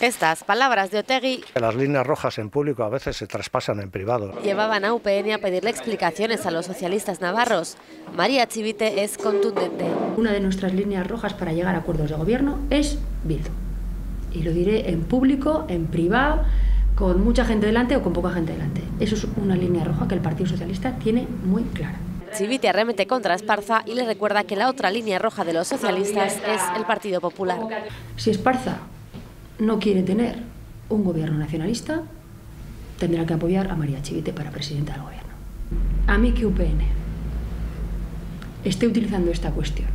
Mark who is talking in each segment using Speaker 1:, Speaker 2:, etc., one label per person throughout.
Speaker 1: Estas palabras de Otegi
Speaker 2: Las líneas rojas en público a veces se traspasan en privado.
Speaker 1: llevaban a UPN a pedirle explicaciones a los socialistas navarros. María Chivite es contundente.
Speaker 3: Una de nuestras líneas rojas para llegar a acuerdos de gobierno es Bildu. Y lo diré en público, en privado, con mucha gente delante o con poca gente delante. Eso es una línea roja que el Partido Socialista tiene muy clara.
Speaker 1: Chivite arremete contra Esparza y le recuerda que la otra línea roja de los socialistas es el Partido Popular.
Speaker 3: Si Esparza no quiere tener un gobierno nacionalista, tendrá que apoyar a María Chivite para presidenta del gobierno. A mí que UPN esté utilizando esta cuestión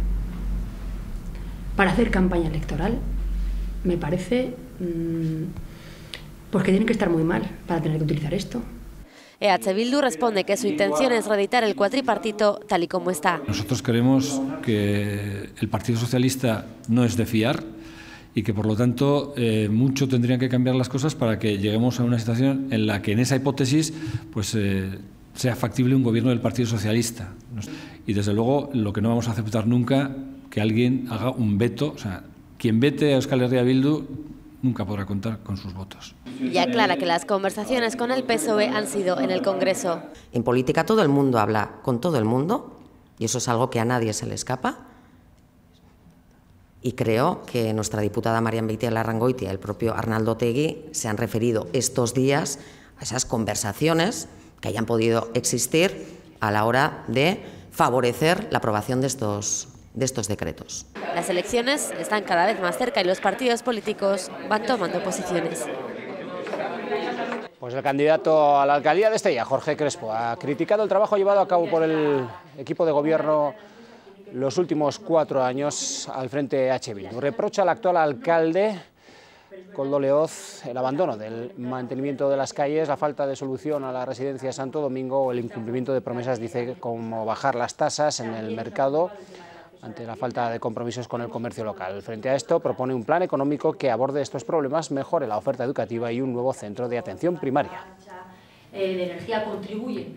Speaker 3: para hacer campaña electoral, me parece porque tienen que estar muy mal para tener que utilizar esto.
Speaker 1: EH Bildu responde que su intención es reeditar el cuatripartito tal y como está.
Speaker 4: Nosotros creemos que el Partido Socialista no es de fiar y que, por lo tanto, mucho tendrían que cambiar las cosas para que lleguemos a una situación en la que, en esa hipótesis, pues sea factible un gobierno del Partido Socialista. Y, desde luego, lo que no vamos a aceptar nunca, que alguien haga un veto. O sea, quien vete a Euskal Herria Bildu nunca podrá contar con sus votos.
Speaker 1: Y aclara que las conversaciones con el PSOE han sido en el Congreso.
Speaker 5: En política todo el mundo habla con todo el mundo y eso es algo que a nadie se le escapa. Y creo que nuestra diputada Marian Beitialarrangoitia y el propio Arnaldo Otegi se han referido estos días a esas conversaciones que hayan podido existir a la hora de favorecer la aprobación de estos decretos.
Speaker 1: Las elecciones están cada vez más cerca y los partidos políticos van tomando posiciones.
Speaker 6: Pues el candidato a la alcaldía de Estella, Jorge Crespo, ha criticado el trabajo llevado a cabo por el equipo de gobierno los últimos 4 años al frente de H. Bildu. Reprocha al actual alcalde, Koldo Leoz, el abandono del mantenimiento de las calles, la falta de solución a la residencia de Santo Domingo o el incumplimiento de promesas, dice, como bajar las tasas en el mercado ante la falta de compromisos con el comercio local. Frente a esto, propone un plan económico que aborde estos problemas, mejore la oferta educativa y un nuevo centro de atención primaria.
Speaker 3: De energía contribuye.